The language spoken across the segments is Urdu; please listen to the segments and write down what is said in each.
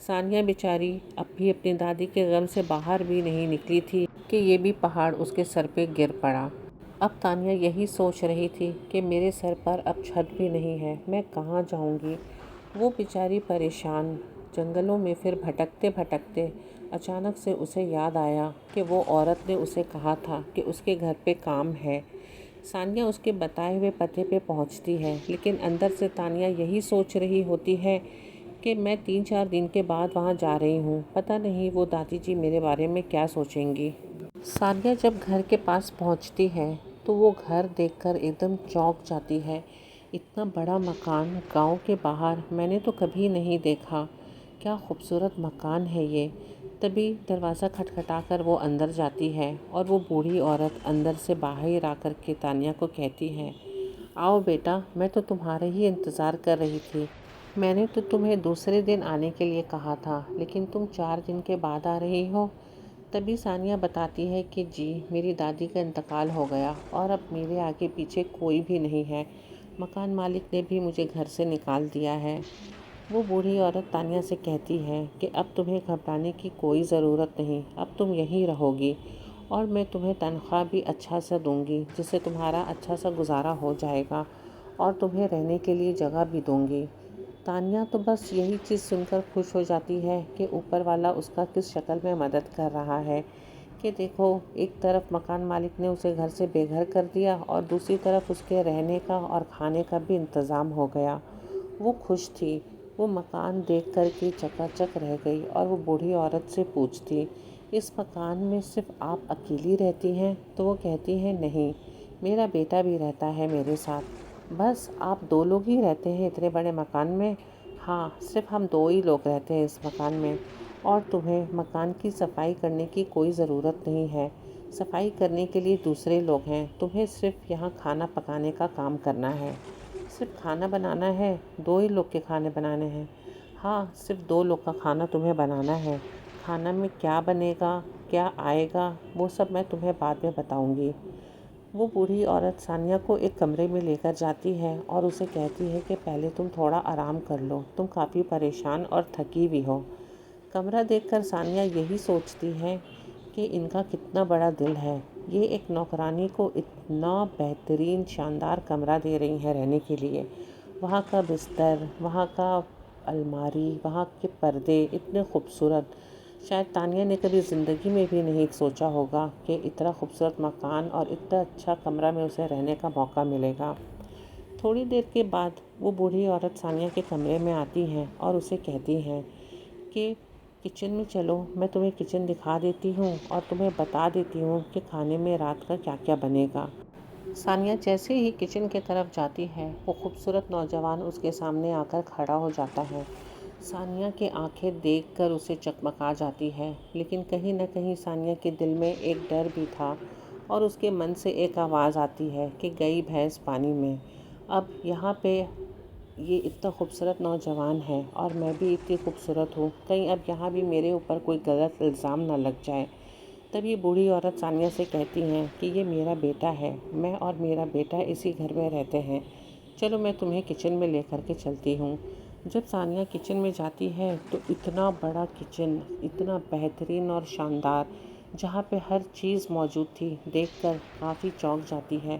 ثانیہ بیچاری اب بھی اپنی دادی کے غم سے باہر بھی نہیں نکلی تھی کہ یہ بھی پہاڑ اس کے سر پہ گر پڑا۔ اب تانیہ یہی سوچ رہی تھی کہ میرے سر پر اب چھت بھی نہیں ہے، میں کہاں جاؤں گی؟ وہ بیچاری پریشان جنگلوں میں پھر بھٹکتے بھٹکتے اچانک سے اسے یاد آیا کہ وہ عورت نے اسے کہا تھا کہ اس کے گھر پہ کام ہے۔ ثانیہ اس کے بتائے ہوئے پتے پہ پہنچتی ہے، لیکن اندر سے تانیہ یہی سوچ رہی ہوتی ہے کہ میں 3-4 دن کے بعد وہاں جا رہی ہوں، پتہ نہیں وہ دادی جی میرے بارے میں کیا سوچیں گی۔ ثانیہ جب گھر کے پاس پہنچتی ہے تو وہ گھر دیکھ کر ایک دم چونک جاتی ہے۔ اتنا بڑا مکان گاؤں کے باہر میں نے تو کبھی نہیں دیکھا، کیا خوبصورت مکان ہے یہ۔ تبھی دروازہ کھٹکھٹا کر وہ اندر جاتی ہے اور وہ بوڑھی عورت اندر سے باہر آ کر کے تانیہ کو کہتی ہے، آؤ بیٹا، میں تو تمہارا ہی انتظار کر رہی تھی۔ میں نے تو تمہیں دوسرے دن آنے کے لیے کہا تھا، لیکن تم 4 دن کے بعد آ رہی ہو۔ تبھی ثانیہ بتاتی ہے کہ جی میری دادی کا انتقال ہو گیا اور اب میرے آگے پیچھے کوئی بھی نہیں ہے، مکان مالک نے بھی مجھے گھر سے نکال دیا ہے۔ وہ بوڑھی عورت تانیہ سے کہتی ہے کہ اب تمہیں گھبرانے کی کوئی ضرورت نہیں، اب تم یہیں رہو گی اور میں تمہیں تنخواہ بھی اچھا سا دوں گی جس سے تمہارا اچھا سا گزارا ہو جائے گا اور تمہیں رہنے کے لیے جگہ بھی دوں گی۔ تانیہ تو بس یہی چیز سن کر خوش ہو جاتی ہے کہ اوپر والا اس کا کس شکل میں مدد کر رہا ہے کہ دیکھو، ایک طرف مکان مالک نے اسے گھر سے بے گھر کر دیا اور دوسری طرف اس کے رہنے کا اور کھانے کا بھی انتظام ہو گیا۔ وہ خوش تھی، وہ مکان دیکھ کر کے چکا چک رہ گئی اور وہ بوڑھی عورت سے پوچھتی، اس مکان میں صرف آپ اکیلی رہتی ہیں؟ تو وہ کہتی ہیں نہیں، میرا بیٹا بھی رہتا ہے میرے ساتھ۔ بس آپ 2 لوگ ہی رہتے ہیں اتنے بڑے مکان میں؟ ہاں، صرف ہم 2 ہی لوگ رہتے ہیں اس مکان میں، اور تمہیں مکان کی صفائی کرنے کی کوئی ضرورت نہیں ہے، صفائی کرنے کے لیے دوسرے لوگ ہیں، تمہیں صرف یہاں کھانا پکانے کا کام کرنا ہے۔ صرف کھانا بنانا ہے؟ 2 ہی لوگ کے کھانے بنانے ہیں؟ ہاں، صرف 2 لوگ کا کھانا تمہیں بنانا ہے۔ کھانا میں کیا بنے گا، کیا آئے گا، وہ سب میں تمہیں بعد میں بتاؤں گی۔ وہ بوڑھی عورت ثانیہ کو ایک کمرے میں لے کر جاتی ہے اور اسے کہتی ہے کہ پہلے تم تھوڑا آرام کر لو، تم کافی پریشان اور تھکی بھی ہو۔ کمرہ دیکھ کر ثانیہ یہی سوچتی ہے کہ ان کا کتنا بڑا دل ہے، یہ ایک نوکرانی کو اتنا بہترین شاندار کمرہ دے رہی ہیں رہنے کے لیے۔ وہاں کا بستر، وہاں کا الماری، وہاں کے پردے اتنے خوبصورت، شاید تانیہ نے کبھی زندگی میں بھی نہیں سوچا ہوگا کہ اتنا خوبصورت مکان اور اتنا اچھا کمرہ میں اسے رہنے کا موقع ملے گا۔ تھوڑی دیر کے بعد وہ بوڑھی عورت ثانیہ کے کمرے میں آتی ہیں اور اسے کہتی ہیں کہ کچن میں چلو، میں تمہیں کچن دکھا دیتی ہوں اور تمہیں بتا دیتی ہوں کہ کھانے میں رات کا کیا کیا بنے گا۔ ثانیہ جیسے ہی کچن کی طرف جاتی ہے، وہ خوبصورت نوجوان اس کے سامنے آ کر کھڑا ہو جاتا ہے۔ ثانیہ کی آنکھیں دیکھ کر اسے چکمکا جاتی ہے، لیکن کہیں نہ کہیں ثانیہ کے دل میں ایک ڈر بھی تھا اور اس کے من سے ایک آواز آتی ہے کہ گئی بھینس پانی میں۔ اب یہاں پہ یہ اتنا خوبصورت نوجوان ہے اور میں بھی اتنی خوبصورت ہوں، کہیں اب یہاں بھی میرے اوپر کوئی غلط الزام نہ لگ جائے۔ تب یہ بوڑھی عورت ثانیہ سے کہتی ہیں کہ یہ میرا بیٹا ہے، میں اور میرا بیٹا اسی گھر میں رہتے ہیں، چلو میں تمہیں کچن میں لے کر کے چلتی ہوں۔ جب ثانیہ کچن میں جاتی ہے تو اتنا بڑا کچن، اتنا بہترین اور شاندار، جہاں پہ ہر چیز موجود تھی، دیکھ کر کافی چونک جاتی ہے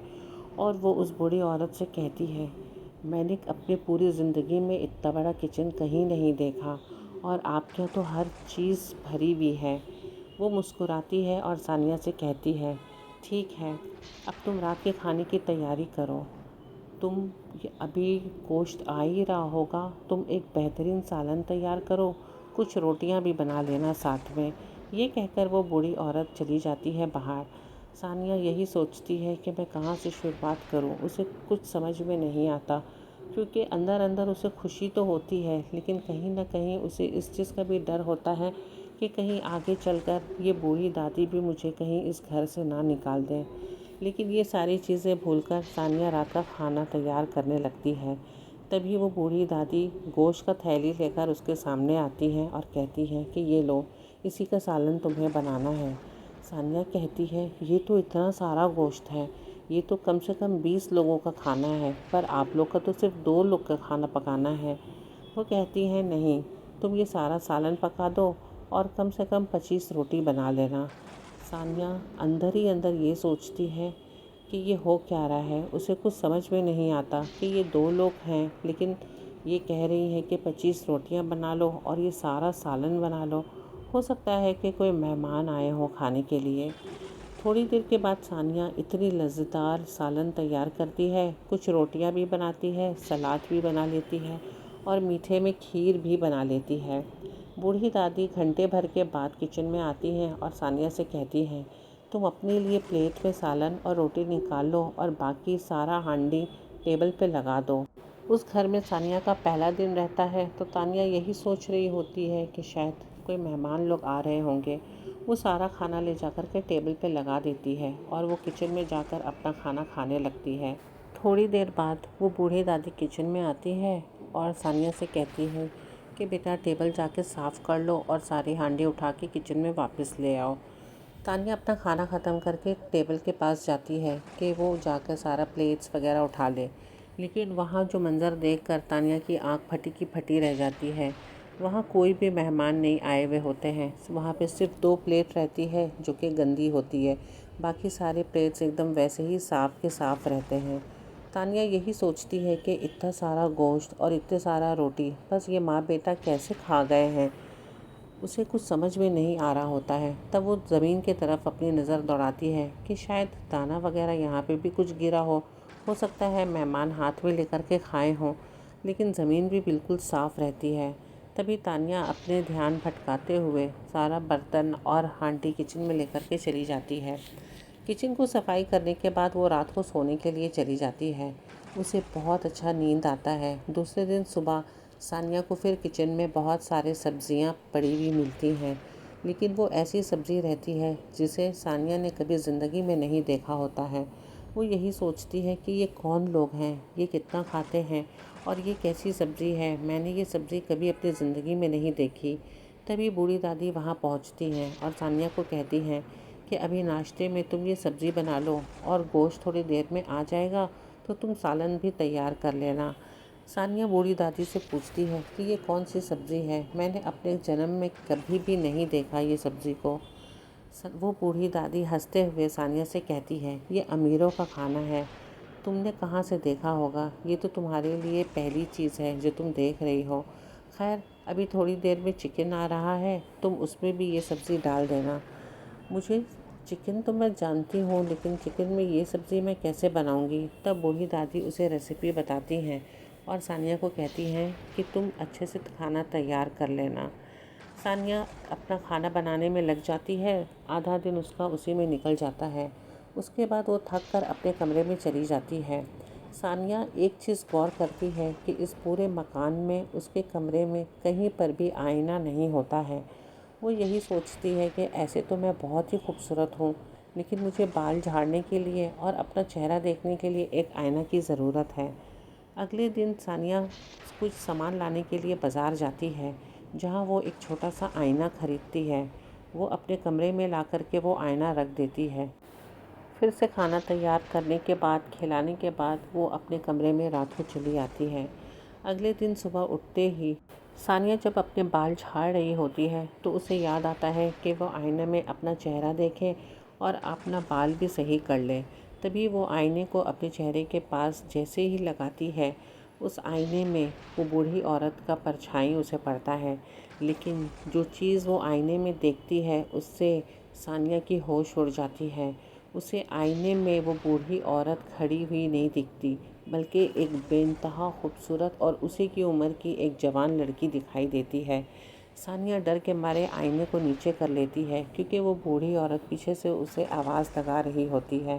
اور وہ اس بوڑھی عورت سے کہتی ہے، میں نے اپنی پوری زندگی میں اتنا بڑا کچن کہیں نہیں دیکھا اور آپ کے یہاں تو ہر چیز بھری ہوئی ہے۔ وہ مسکراتی ہے اور ثانیہ سے کہتی ہے، ٹھیک ہے، اب تم رات کے کھانے کی تیاری کرو، تم ابھی گوشت آ ہی رہا ہوگا، تم ایک بہترین سالن تیار کرو، کچھ روٹیاں بھی بنا لینا ساتھ میں۔ یہ کہہ کر وہ بوڑھی عورت چلی جاتی ہے باہر۔ ثانیہ یہی سوچتی ہے کہ میں کہاں سے شروعات کروں، اسے کچھ سمجھ میں نہیں آتا، کیونکہ اندر اندر اسے خوشی تو ہوتی ہے، لیکن کہیں نہ کہیں اسے اس چیز کا بھی ڈر ہوتا ہے کہ کہیں آگے چل کر یہ بوڑھی دادی بھی مجھے کہیں اس گھر سے نہ نکال دیں۔ لیکن یہ ساری چیزیں بھول کر ثانیہ رات کا کھانا تیار کرنے لگتی ہے۔ تبھی وہ بوڑھی دادی گوشت کا تھیلی لے کر اس کے سامنے آتی ہیں اور کہتی ہیں کہ یہ لو، اسی کا سالن تمہیں بنانا ہے۔ ثانیہ کہتی ہے، یہ تو اتنا سارا گوشت ہے، یہ تو کم سے کم 20 لوگوں کا کھانا ہے، پر آپ لوگ کا تو صرف 2 لوگ کا کھانا پکانا ہے۔ وہ کہتی ہیں نہیں، تم یہ سارا سالن پکا دو اور کم سے کم 25 روٹی بنا لینا۔ ثانیہ اندر ہی اندر یہ سوچتی ہے کہ یہ ہو کیا رہا ہے۔ اسے کچھ سمجھ میں نہیں آتا کہ یہ 2 لوگ ہیں، لیکن یہ کہہ رہی ہیں کہ 25 روٹیاں بنا لو اور یہ سارا سالن بنا لو۔ ہو سکتا ہے کہ کوئی مہمان آئے ہوں کھانے کے لیے۔ تھوڑی دیر کے بعد ثانیہ اتنی لذیذدار سالن تیار کرتی ہے، کچھ روٹیاں بھی بناتی ہے، سلاد بھی بنا لیتی ہے اور میٹھے میں کھیر بھی بنا لیتی ہے۔ بوڑھی دادی گھنٹے بھر کے بعد کچن میں آتی ہیں اور ثانیہ سے کہتی ہیں، تم اپنے لیے پلیٹ میں سالن اور روٹی نکال لو اور باقی سارا ہانڈی ٹیبل پہ لگا دو۔ اس گھر میں ثانیہ کا پہلا دن رہتا ہے تو تانیہ یہی سوچ رہی ہوتی ہے کہ شاید کوئی مہمان لوگ آ رہے ہوں گے۔ وہ سارا کھانا لے جا کر کے ٹیبل پہ لگا دیتی ہے اور وہ کچن میں جا کر اپنا کھانا کھانے لگتی ہے۔ تھوڑی دیر بعد وہ بوڑھی دادی کچن میں آتی ہے اور ثانیہ سے کہتی ہے کہ بیٹا ٹیبل جا کے صاف کر لو اور ساری ہانڈی اٹھا کے کچن میں واپس لے آؤ۔ تانیہ اپنا کھانا ختم کر کے ٹیبل کے پاس جاتی ہے کہ وہ جا کر سارا پلیٹس وغیرہ اٹھا لے، لیکن وہاں جو منظر دیکھ کر تانیہ کی آنکھ پھٹی کی پھٹی رہ جاتی ہے۔ وہاں کوئی بھی مہمان نہیں آئے ہوئے ہوتے ہیں، وہاں پہ صرف 2 پلیٹ رہتی ہے جو کہ گندی ہوتی ہے، باقی سارے پلیٹس ایک دم ویسے ہی صاف کے صاف رہتے ہیں۔ تانیہ یہی سوچتی ہے کہ اتنا سارا گوشت اور اتنے سارا روٹی بس یہ ماں بیٹا کیسے کھا گئے ہیں، اسے کچھ سمجھ میں نہیں آ رہا ہوتا ہے۔ تب وہ زمین کی طرف اپنی نظر دوڑاتی ہے کہ شاید دانا وغیرہ یہاں پہ بھی کچھ گرا ہو سکتا ہے مہمان ہاتھ میں لے کر کے کھائے ہوں، لیکن زمین بھی بالکل صاف رہتی ہے۔ تبھی تانیہ اپنے دھیان بھٹکاتے ہوئے سارا برتن اور ہانڈی کچن میں لے کر کے چلی جاتی ہے۔ کچن کو صفائی کرنے کے بعد وہ رات کو سونے کے لیے چلی جاتی ہے۔ اسے بہت اچھا نیند آتا ہے۔ دوسرے دن صبح ثانیہ کو پھر کچن میں بہت سارے سبزیاں پڑی ہوئی ملتی ہیں، لیکن وہ ایسی سبزی رہتی ہے جسے ثانیہ نے کبھی زندگی میں نہیں دیکھا ہوتا ہے۔ وہ یہی سوچتی ہے کہ یہ کون لوگ ہیں، یہ کتنا کھاتے ہیں اور یہ کیسی سبزی ہے، میں نے یہ سبزی کبھی اپنی زندگی میں نہیں دیکھی۔ تبھی بوڑھی دادی وہاں پہنچتی ہیں اور ثانیہ کو کہتی ہیں کہ ابھی ناشتے میں تم یہ سبزی بنا لو اور گوشت تھوڑی دیر میں آ جائے گا تو تم سالن بھی تیار کر لینا۔ ثانیہ بوڑھی دادی سے پوچھتی ہے کہ یہ کون سی سبزی ہے، میں نے اپنے جنم میں کبھی بھی نہیں دیکھا یہ سبزی کو۔ وہ بوڑھی دادی ہنستے ہوئے ثانیہ سے کہتی ہے، یہ امیروں کا کھانا ہے، تم نے کہاں سے دیکھا ہوگا، یہ تو تمہارے لیے پہلی چیز ہے جو تم دیکھ رہی ہو۔ خیر ابھی تھوڑی دیر میں چکن آ رہا ہے، تم اس میں بھی یہ سبزی ڈال دینا۔ مجھے چکن تو میں جانتی ہوں، لیکن چکن میں یہ سبزی میں کیسے بناؤں گی؟ تب بوڑھی دادی اسے ریسیپی بتاتی ہیں اور ثانیہ کو کہتی ہیں کہ تم اچھے سے کھانا تیار کر لینا۔ ثانیہ اپنا کھانا بنانے میں لگ جاتی ہے، آدھا دن اس کا اسی میں نکل جاتا ہے۔ اس کے بعد وہ تھک کر اپنے کمرے میں چلی جاتی ہے۔ ثانیہ ایک چیز غور کرتی ہے کہ اس پورے مکان میں اس کے کمرے میں کہیں پر بھی آئینہ نہیں ہوتا ہے۔ وہ یہی سوچتی ہے کہ ایسے تو میں بہت ہی خوبصورت ہوں، لیکن مجھے بال جھاڑنے کے لیے اور اپنا چہرہ دیکھنے کے لیے ایک آئینہ کی ضرورت ہے۔ اگلے دن ثانیہ کچھ سامان لانے کے لیے بازار جاتی ہے، جہاں وہ ایک چھوٹا سا آئینہ خریدتی ہے۔ وہ اپنے کمرے میں لا کر کے وہ آئینہ رکھ دیتی ہے۔ پھر سے کھانا تیار کرنے کے بعد کھلانے کے بعد وہ اپنے کمرے میں رات کو چلی آتی ہے۔ اگلے دن صبح اٹھتے ہی ثانیہ جب اپنے بال جھاڑ رہی ہوتی ہے تو اسے یاد آتا ہے کہ وہ آئینے میں اپنا چہرہ دیکھے اور اپنا بال بھی صحیح کر لے۔ تبھی وہ آئینے کو اپنے چہرے کے پاس جیسے ہی لگاتی ہے، اس آئینے میں وہ بوڑھی عورت کا پرچھائی اسے پڑتا ہے، لیکن جو چیز وہ آئینے میں دیکھتی ہے اس سے ثانیہ کی ہوش اڑ جاتی ہے۔ اسے آئینے میں وہ بوڑھی عورت کھڑی ہوئی نہیں دکھتی، بلکہ ایک بے انتہا خوبصورت اور اسی کی عمر کی ایک جوان لڑکی دکھائی دیتی ہے۔ ثانیہ ڈر کے مارے آئینے کو نیچے کر لیتی ہے کیونکہ وہ بوڑھی عورت پیچھے سے اسے آواز لگا رہی ہوتی ہے۔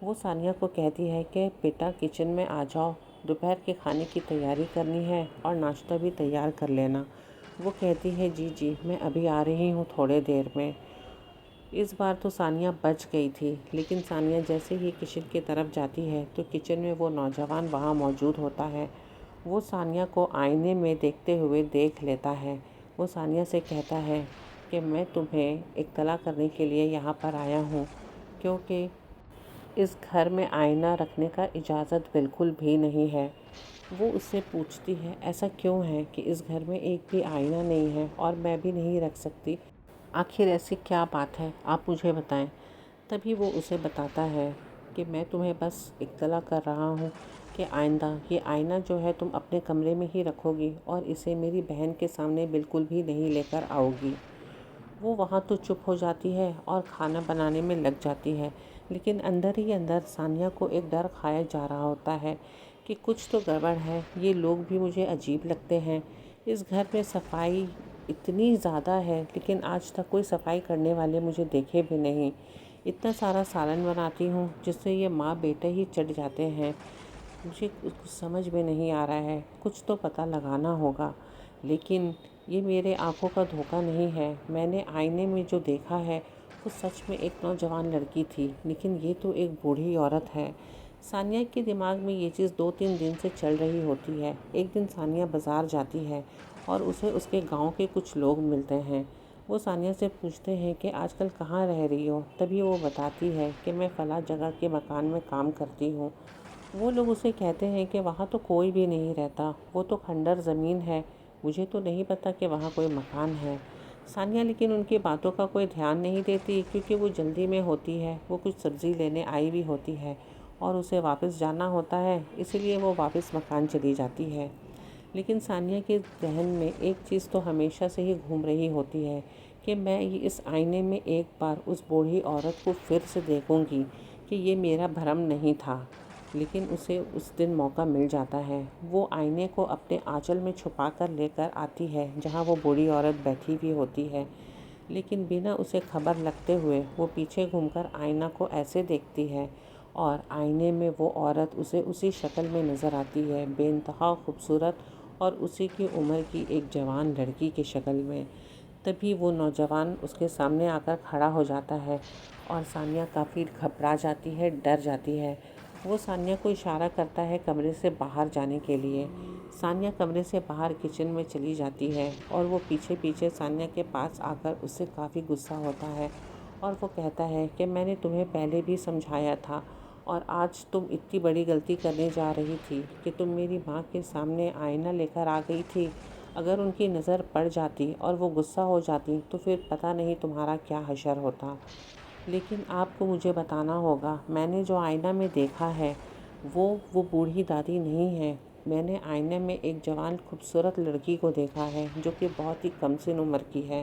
وہ ثانیہ کو کہتی ہے کہ بیٹا کچن میں آ جاؤ، دوپہر کے کھانے کی تیاری کرنی ہے اور ناشتہ بھی تیار کر لینا۔ وہ کہتی ہے جی جی میں ابھی آ رہی ہوں تھوڑے دیر میں۔ اس بار تو ثانیہ بچ گئی تھی، لیکن ثانیہ جیسے ہی کچن کی طرف جاتی ہے تو کچن میں وہ نوجوان وہاں موجود ہوتا ہے۔ وہ ثانیہ کو آئینے میں دیکھتے ہوئے دیکھ لیتا ہے۔ وہ ثانیہ سے کہتا ہے کہ میں تمہیں اطلاع کرنے کے لیے یہاں پر آیا ہوں کیونکہ اس گھر میں آئینہ رکھنے کا اجازت بالکل بھی نہیں ہے۔ وہ اس سے پوچھتی ہے ایسا کیوں ہے کہ اس گھر میں ایک بھی آئینہ نہیں ہے اور میں بھی نہیں رکھ سکتی؟ آخر ایسی کیا بات ہے، آپ مجھے بتائیں۔ تبھی وہ اسے بتاتا ہے کہ میں تمہیں بس اطلاع کر رہا ہوں کہ آئندہ یہ آئینہ جو ہے تم اپنے کمرے میں ہی رکھو گی اور اسے میری بہن کے سامنے بالکل بھی نہیں لے کر آؤ گی۔ وہ وہاں تو چپ ہو جاتی ہے اور کھانا بنانے میں لگ جاتی ہے، لیکن اندر ہی اندر ثانیہ کو ایک ڈر کھایا جا رہا ہوتا ہے کہ کچھ تو گڑبڑ ہے، یہ لوگ بھی مجھے عجیب لگتے ہیں۔ اس گھر میں صفائی اتنی زیادہ ہے لیکن آج تک کوئی صفائی کرنے والے مجھے دیکھے بھی نہیں۔ اتنا سارا سالن بناتی ہوں جس سے یہ ماں بیٹے ہی چڑھ جاتے ہیں۔ مجھے کچھ سمجھ میں نہیں آ رہا ہے، کچھ تو پتہ لگانا ہوگا۔ لیکن یہ میرے آنکھوں کا دھوکہ نہیں ہے، میں نے آئینے میں جو دیکھا ہے وہ سچ میں ایک نوجوان لڑکی تھی، لیکن یہ تو ایک بوڑھی عورت ہے۔ ثانیہ کے دماغ میں یہ چیز 2-3 دن سے چل رہی ہوتی ہے۔ ایک دن ثانیہ بازار جاتی ہے اور اسے اس کے گاؤں کے کچھ لوگ ملتے ہیں۔ وہ ثانیہ سے پوچھتے ہیں کہ آج کل کہاں رہ رہی ہو؟ تبھی وہ بتاتی ہے کہ میں فلاں جگہ کے مکان میں کام کرتی ہوں۔ وہ لوگ اسے کہتے ہیں کہ وہاں تو کوئی بھی نہیں رہتا، وہ تو کھنڈر زمین ہے، مجھے تو نہیں پتا کہ وہاں کوئی مکان ہے۔ ثانیہ لیکن ان کی باتوں کا کوئی دھیان نہیں دیتی کیونکہ وہ جلدی میں ہوتی ہے، وہ کچھ سبزی لینے آئی بھی ہوتی ہے اور اسے واپس جانا ہوتا ہے، اسی لیے وہ واپس مکان چلی جاتی ہے۔ لیکن ثانیہ کے ذہن میں ایک چیز تو ہمیشہ سے ہی گھوم رہی ہوتی ہے کہ میں اس آئینے میں ایک بار اس بوڑھی عورت کو پھر سے دیکھوں گی کہ یہ میرا بھرم نہیں تھا۔ لیکن اسے اس دن موقع مل جاتا ہے۔ وہ آئینے کو اپنے آنچل میں چھپا کر لے کر آتی ہے جہاں وہ بوڑھی عورت بیٹھی ہوئی ہوتی ہے، لیکن بنا اسے خبر لگتے ہوئے وہ پیچھے گھوم کر آئینہ کو ایسے دیکھتی ہے اور آئینے میں وہ عورت اسے اسی شکل میں نظر آتی ہے، بے انتہا خوبصورت اور اسی کی عمر کی ایک جوان لڑکی کی شکل میں۔ تبھی وہ نوجوان اس کے سامنے آ کر کھڑا ہو جاتا ہے اور ثانیہ کافی گھبرا جاتی ہے، ڈر جاتی ہے۔ وہ ثانیہ کو اشارہ کرتا ہے کمرے سے باہر جانے کے لیے۔ ثانیہ کمرے سے باہر کچن میں چلی جاتی ہے اور وہ پیچھے پیچھے ثانیہ کے پاس آ کر اس سے کافی غصہ ہوتا ہے اور وہ کہتا ہے کہ میں نے تمہیں پہلے بھی سمجھایا تھا اور آج تم اتنی بڑی غلطی کرنے جا رہی تھی کہ تم میری ماں کے سامنے آئینہ لے کر آ گئی تھی۔ اگر ان کی نظر پڑ جاتی اور وہ غصہ ہو جاتی تو پھر پتہ نہیں تمہارا کیا حشر ہوتا۔ لیکن آپ کو مجھے بتانا ہوگا، میں نے جو آئینہ میں دیکھا ہے وہ بوڑھی دادی نہیں ہے۔ میں نے آئینے میں ایک جوان خوبصورت لڑکی کو دیکھا ہے جو کہ بہت ہی کم سن عمر کی ہے۔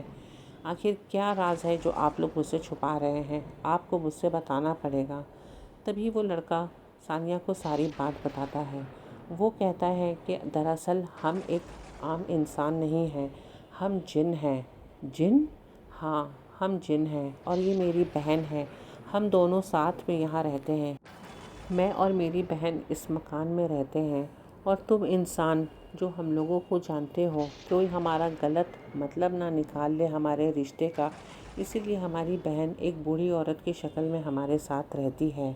آخر کیا راز ہے جو آپ لوگ مجھ سے چھپا رہے ہیں؟ آپ کو مجھ سے بتانا پڑے گا۔ تبھی وہ لڑکا ثانیہ کو ساری بات بتاتا ہے۔ وہ کہتا ہے کہ دراصل ہم ایک عام انسان نہیں ہیں، ہم جن ہیں۔ جن؟ ہاں، ہم جن ہیں اور یہ میری بہن ہے، ہم دونوں ساتھ میں یہاں رہتے ہیں۔ میں اور میری بہن اس مکان میں رہتے ہیں اور تم انسان جو ہم لوگوں کو جانتے ہو، کوئی ہمارا غلط مطلب نہ نکال لے ہمارے رشتے کا، اسی لیے ہماری بہن ایک بوڑھی عورت کی شکل میں ہمارے ساتھ رہتی ہے۔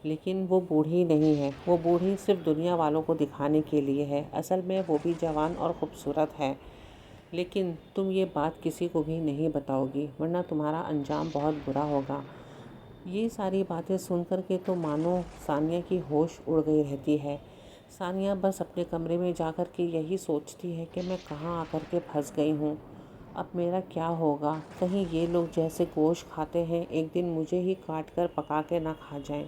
لیکن وہ بوڑھی نہیں ہے، وہ بوڑھی صرف دنیا والوں کو دکھانے کے لیے ہے، اصل میں وہ بھی جوان اور خوبصورت ہے۔ لیکن تم یہ بات کسی کو بھی نہیں بتاؤ گی ورنہ تمہارا انجام بہت برا ہوگا۔ یہ ساری باتیں سن کر کے تو مانو ثانیہ کی ہوش اڑ گئی رہتی ہے۔ ثانیہ بس اپنے کمرے میں جا کر کے یہی سوچتی ہے کہ میں کہاں آ کر کے پھنس گئی ہوں، اب میرا کیا ہوگا؟ کہیں یہ لوگ جیسے گوشت کھاتے ہیں ایک دن مجھے ہی کاٹ کر پکا کے نہ کھا جائیں۔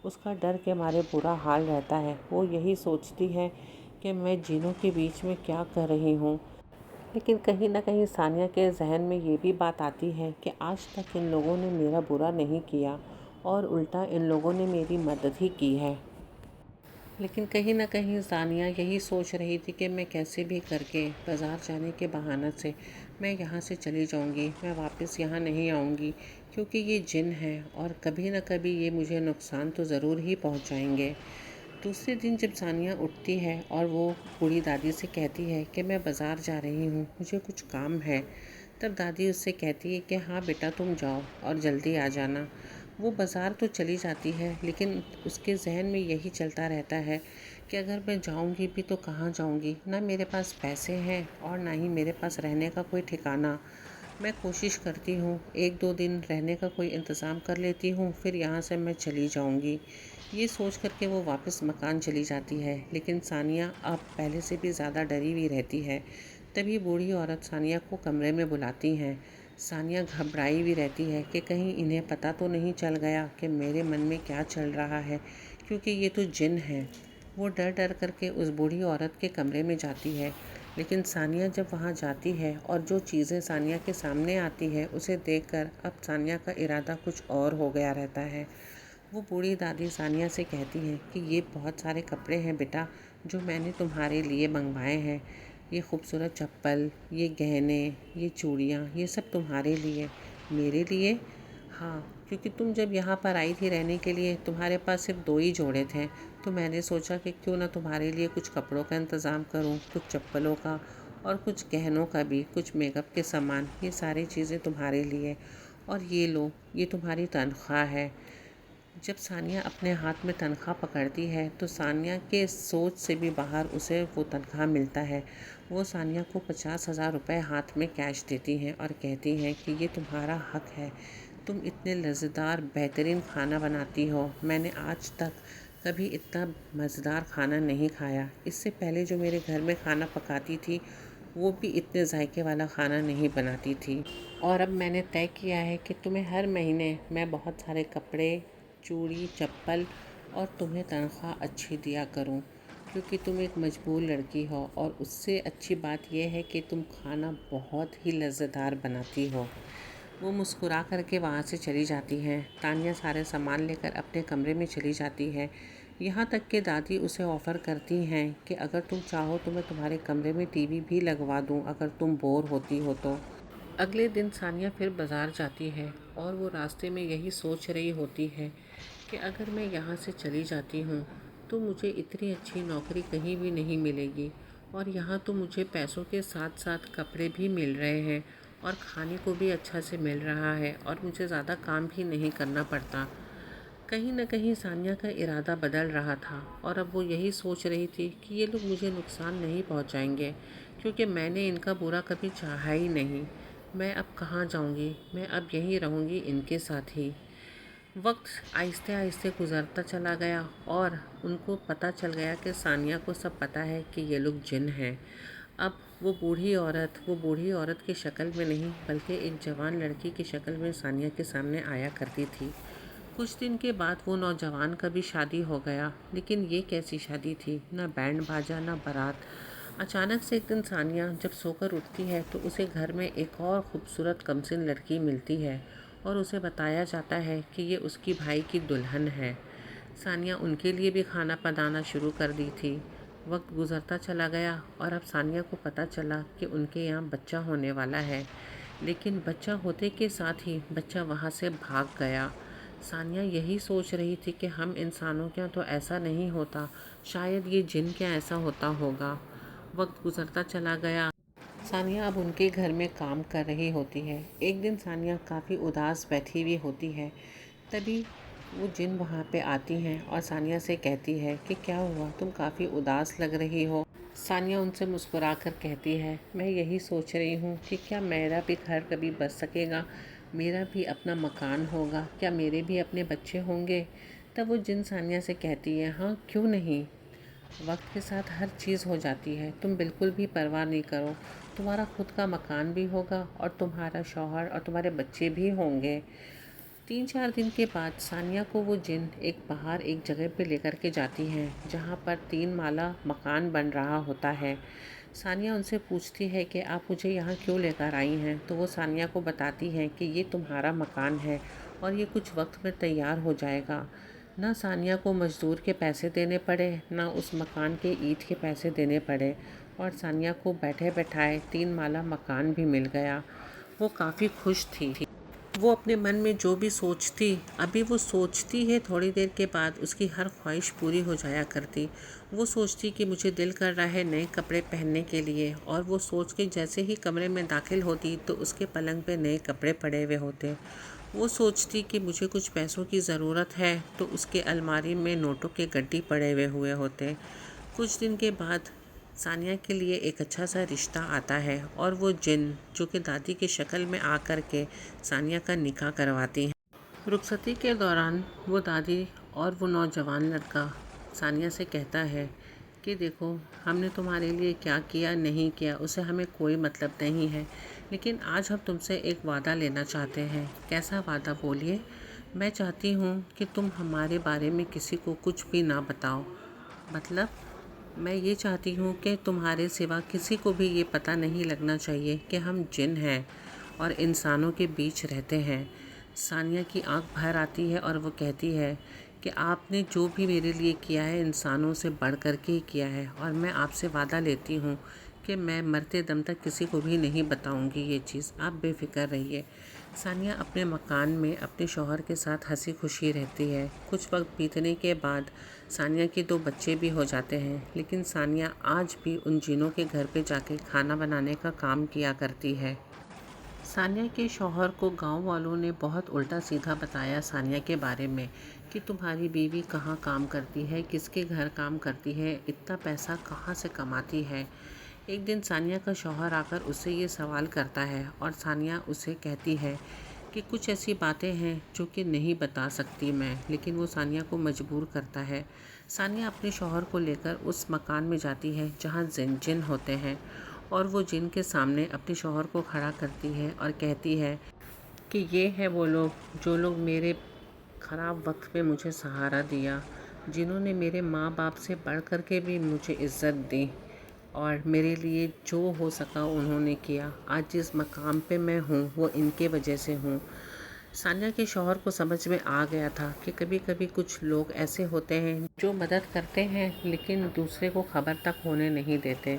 اس کا ڈر کے مارے برا حال رہتا ہے۔ وہ یہی سوچتی ہے کہ میں جنوں کے بیچ میں کیا کر رہی ہوں۔ لیکن کہیں نہ کہیں ثانیہ کے ذہن میں یہ بھی بات آتی ہے کہ آج تک ان لوگوں نے میرا برا نہیں کیا اور الٹا ان لوگوں نے میری مدد ہی کی ہے۔ لیکن کہیں نہ کہیں ثانیہ یہی سوچ رہی تھی کہ میں کیسے بھی کر کے بازار جانے کے بہانے سے میں یہاں سے چلی جاؤں گی، میں واپس یہاں نہیں آؤں گی کیونکہ یہ جن ہیں اور کبھی نہ کبھی یہ مجھے نقصان تو ضرور ہی پہنچائیں گے۔ دوسرے دن جب ثانیہ اٹھتی ہے اور وہ بوڑھی دادی سے کہتی ہے کہ میں بازار جا رہی ہوں، مجھے کچھ کام ہے، تب دادی اس سے کہتی ہے کہ ہاں بیٹا تم جاؤ اور جلدی آ جانا۔ وہ بازار تو چلی جاتی ہے لیکن اس کے ذہن میں یہی چلتا رہتا ہے کہ اگر میں جاؤں گی بھی تو کہاں جاؤں گی، نہ میرے پاس پیسے ہیں اور نہ ہی میرے پاس رہنے کا کوئی ٹھکانہ۔ میں کوشش کرتی ہوں 1-2 دن رہنے کا کوئی انتظام کر لیتی ہوں، پھر یہاں سے میں چلی جاؤں گی۔ یہ سوچ کر کے وہ واپس مکان چلی جاتی ہے، لیکن ثانیہ اب پہلے سے بھی زیادہ ڈری ہوئی رہتی ہے۔ تبھی بوڑھی عورت ثانیہ کو کمرے میں بلاتی ہیں۔ ثانیہ گھبرائی ہوئی رہتی ہے کہ کہیں انہیں پتہ تو نہیں چل گیا کہ میرے من میں کیا چل رہا ہے، کیونکہ یہ تو جن ہے۔ وہ ڈر ڈر کر کے اس بوڑھی عورت کے کمرے میں جاتی ہے، لیکن ثانیہ جب وہاں جاتی ہے اور جو چیزیں ثانیہ کے سامنے آتی ہے اسے دیکھ کر اب ثانیہ کا ارادہ کچھ اور ہو گیا رہتا ہے۔ وہ بوڑھی دادی ثانیہ سے کہتی ہے کہ یہ بہت سارے کپڑے ہیں بیٹا جو میں نے تمہارے لیے منگوائے ہیں۔ یہ خوبصورت چپل، یہ گہنے، یہ چوڑیاں، یہ سب تمہارے لیے۔ میرے لیے؟ ہاں، کیونکہ تم جب یہاں پر آئی تھی رہنے کے لیے تمہارے پاس صرف 2 ہی جوڑے تھے، تو میں نے سوچا کہ کیوں نہ تمہارے لیے کچھ کپڑوں کا انتظام کروں، کچھ چپلوں کا اور کچھ گہنوں کا بھی، کچھ میک اپ کے سامان۔ یہ ساری چیزیں تمہارے لیے، اور یہ لو، یہ تمہاری تنخواہ ہے۔ جب ثانیہ اپنے ہاتھ میں تنخواہ پکڑتی ہے تو ثانیہ کے سوچ سے بھی باہر اسے وہ تنخواہ ملتا ہے۔ وہ ثانیہ کو 50,000 روپے ہاتھ میں کیش دیتی ہیں اور کہتی ہیں کہ یہ تمہارا حق ہے۔ تم اتنے لذیذدار بہترین کھانا بناتی ہو، میں نے آج تک کبھی اتنا مزیدار کھانا نہیں کھایا۔ اس سے پہلے جو میرے گھر میں کھانا پکاتی تھی وہ بھی اتنے ذائقے والا کھانا نہیں بناتی تھی، اور اب میں نے طے کیا ہے کہ تمہیں ہر مہینے میں بہت سارے کپڑے، چوڑی، چپل اور تمہیں تنخواہ اچھی دیا کروں، کیونکہ تم ایک مجبور لڑکی ہو، اور اس سے اچھی بات یہ ہے کہ تم کھانا بہت ہی لذیذدار بناتی ہو۔ وہ مسکرا کر کے وہاں سے چلی جاتی ہیں۔ تانیہ سارے سامان لے کر اپنے کمرے میں چلی جاتی ہے، یہاں تک کہ دادی اسے آفر کرتی ہیں کہ اگر تم چاہو تو میں تمہارے کمرے میں ٹی وی بھی لگوا دوں اگر تم بور ہوتی ہو تو۔ اگلے دن ثانیہ پھر بازار جاتی ہے اور وہ راستے میں یہی سوچ رہی ہوتی ہے کہ اگر میں یہاں سے چلی جاتی ہوں تو مجھے اتنی اچھی نوکری کہیں بھی نہیں ملے گی، اور یہاں تو مجھے پیسوں کے ساتھ ساتھ کپڑے بھی مل رہے ہیں اور کھانے کو بھی اچھا سے مل رہا ہے، اور مجھے زیادہ کام بھی نہیں کرنا پڑتا۔ کہیں نہ کہیں ثانیہ کا ارادہ بدل رہا تھا، اور اب وہ یہی سوچ رہی تھی کہ یہ لوگ مجھے نقصان نہیں پہنچائیں گے، کیونکہ میں نے ان کا برا کبھی چاہا ہی نہیں۔ میں اب کہاں جاؤں گی، میں اب یہیں رہوں گی ان کے ساتھ ہی۔ وقت آہستہ آہستہ گزرتا چلا گیا اور ان کو پتہ چل گیا کہ ثانیہ کو سب پتہ ہے کہ یہ لوگ جن ہیں۔ اب وہ بوڑھی عورت کی شکل میں نہیں بلکہ ایک جوان لڑکی کی شکل میں ثانیہ کے سامنے آیا کرتی تھی۔ کچھ دن کے بعد وہ نوجوان کا بھی شادی ہو گیا، لیکن یہ کیسی شادی تھی، نہ بینڈ باجا نہ بارات۔ اچانک سے ایک دن ثانیہ جب سو کر اٹھتی ہے تو اسے گھر میں ایک اور خوبصورت کمسن لڑکی ملتی ہے، اور اسے بتایا جاتا ہے کہ یہ اس کی بھائی کی دلہن ہے۔ ثانیہ ان کے لیے بھی کھانا بنانا شروع کر دی تھی۔ وقت گزرتا چلا گیا اور اب ثانیہ کو پتہ چلا کہ ان کے یہاں بچہ ہونے والا ہے، لیکن بچہ ہوتے کے ساتھ ہی بچہ وہاں سے بھاگ گیا۔ ثانیہ یہی سوچ رہی تھی کہ ہم انسانوں کے یہاں تو ایسا نہیں ہوتا، شاید یہ جن کے ایسا ہوتا ہوگا۔ وقت گزرتا چلا گیا۔ ثانیہ اب ان کے گھر میں کام کر رہی ہوتی ہے۔ ایک دن ثانیہ کافی اداس بیٹھی ہوئی ہوتی ہے، تبھی وہ جن وہاں پہ آتی ہیں اور ثانیہ سے کہتی ہے کہ کیا ہوا، تم کافی اداس لگ رہی ہو۔ ثانیہ ان سے مسکرا کر کہتی ہے میں یہی سوچ رہی ہوں کہ کیا میرا بھی گھر کبھی بس سکے گا، میرا بھی اپنا مکان ہوگا، کیا میرے بھی اپنے بچے ہوں گے۔ تب وہ جن ثانیہ سے کہتی ہے ہاں کیوں نہیں، وقت کے ساتھ ہر چیز ہو جاتی ہے، تم بالکل بھی پرواہ نہیں کرو، تمہارا خود کا مکان بھی ہوگا اور تمہارا شوہر اور تمہارے بچے بھی ہوں گے۔ 3-4 دن کے بعد ثانیہ کو وہ جن باہر ایک جگہ پہ لے کر کے جاتی ہیں جہاں پر 3 مالا مکان بن رہا ہوتا ہے۔ ثانیہ ان سے پوچھتی ہے کہ آپ مجھے یہاں کیوں لے کر آئی ہیں، تو وہ ثانیہ کو بتاتی ہیں کہ یہ تمہارا مکان ہے اور یہ کچھ وقت میں تیار ہو جائے گا۔ نہ ثانیہ کو مزدور کے پیسے دینے پڑے، نہ اس مکان کے اینٹ کے پیسے دینے پڑے، اور ثانیہ کو بیٹھے بیٹھائے 3 مالا مکان بھی مل گیا۔ وہ کافی خوش تھی۔ وہ اپنے من میں جو بھی سوچتی، ابھی وہ سوچتی ہے تھوڑی دیر کے بعد اس کی ہر خواہش پوری ہو جایا کرتی۔ وہ سوچتی کہ مجھے دل کر رہا ہے نئے کپڑے پہننے کے لیے، اور وہ سوچ کے جیسے ہی کمرے میں داخل ہوتی تو اس کے پلنگ پہ نئے کپڑے پڑے ہوئے ہوتے۔ وہ سوچتی کہ مجھے کچھ پیسوں کی ضرورت ہے تو اس کے الماری میں نوٹوں کے گڈی پڑے ہوئے ہوتے۔ کچھ دن کے بعد ثانیہ کے لیے ایک اچھا سا رشتہ آتا ہے، اور وہ جن جو کہ دادی کی شکل میں آ کر کے ثانیہ کا نکاح کرواتی ہیں۔ رخصتی کے دوران وہ دادی اور وہ نوجوان لڑکا ثانیہ سے کہتا ہے کہ دیکھو ہم نے تمہارے لیے کیا کیا نہیں کیا اسے ہمیں کوئی مطلب نہیں ہے، لیکن آج ہم تم سے ایک وعدہ لینا چاہتے ہیں۔ کیسا وعدہ بولیے؟ میں چاہتی ہوں کہ تم ہمارے بارے میں کسی کو کچھ بھی نہ بتاؤ۔ مطلب میں یہ چاہتی ہوں کہ تمہارے سوا کسی کو بھی یہ پتہ نہیں لگنا چاہیے کہ ہم جن ہیں اور انسانوں کے بیچ رہتے ہیں۔ ثانیہ کی آنکھ بھر آتی ہے اور وہ کہتی ہے کہ آپ نے جو بھی میرے لیے کیا ہے انسانوں سے بڑھ کر کے ہی کیا ہے، اور میں آپ سے وعدہ لیتی ہوں کہ میں مرتے دم تک کسی کو بھی نہیں بتاؤں گی یہ چیز، آپ بے فکر رہیے۔ ثانیہ اپنے مکان میں اپنے شوہر کے ساتھ ہنسی خوشی رہتی ہے۔ کچھ وقت بیتنے کے بعد ثانیہ کے 2 بچے بھی ہو جاتے ہیں، لیکن ثانیہ آج بھی ان جنوں کے گھر پہ جا کے کھانا بنانے کا کام کیا کرتی ہے۔ ثانیہ کے شوہر کو گاؤں والوں نے بہت الٹا سیدھا بتایا ثانیہ کے بارے میں کہ تمہاری بیوی کہاں کام کرتی ہے، کس کے گھر کام کرتی ہے، اتنا پیسہ کہاں سے کماتی ہے۔ ایک دن ثانیہ کا شوہر آ کر اس سے یہ سوال کرتا ہے اور ثانیہ اسے کہتی ہے کہ کچھ ایسی باتیں ہیں جو کہ نہیں بتا سکتی میں، لیکن وہ ثانیہ کو مجبور کرتا ہے۔ ثانیہ اپنے شوہر کو لے کر اس مکان میں جاتی ہے جہاں جن ہوتے ہیں، اور وہ جن کے سامنے اپنے شوہر کو کھڑا کرتی ہے اور کہتی ہے کہ یہ ہے وہ لوگ جو لوگ میرے خراب وقت میں مجھے سہارا دیا، جنہوں نے میرے ماں باپ سے بڑھ کر کے بھی مجھے عزت دی اور میرے لیے جو ہو سکا انہوں نے کیا۔ آج جس مقام پہ میں ہوں وہ ان کے وجہ سے ہوں۔ ثانیہ کے شوہر کو سمجھ میں آ گیا تھا کہ کبھی کبھی کچھ لوگ ایسے ہوتے ہیں جو مدد کرتے ہیں لیکن دوسرے کو خبر تک ہونے نہیں دیتے،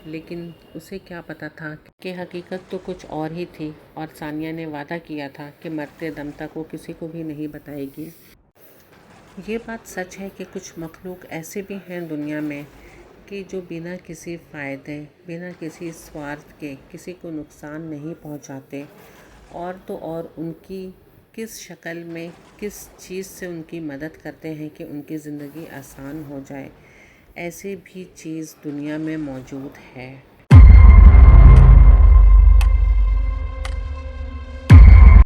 لیکن اسے کیا پتا تھا کہ حقیقت تو کچھ اور ہی تھی، اور ثانیہ نے وعدہ کیا تھا کہ مرتے دم تک وہ کسی کو بھی نہیں بتائے گی۔ یہ بات سچ ہے کہ کچھ مخلوق ایسے بھی ہیں دنیا میں کہ جو بنا کسی فائدے، بنا کسی سوارتھ کے کسی کو نقصان نہیں پہنچاتے، اور تو اور ان کی کس شکل میں کس چیز سے ان کی مدد کرتے ہیں کہ ان کی زندگی آسان ہو جائے۔ ایسی بھی چیز دنیا میں موجود ہے۔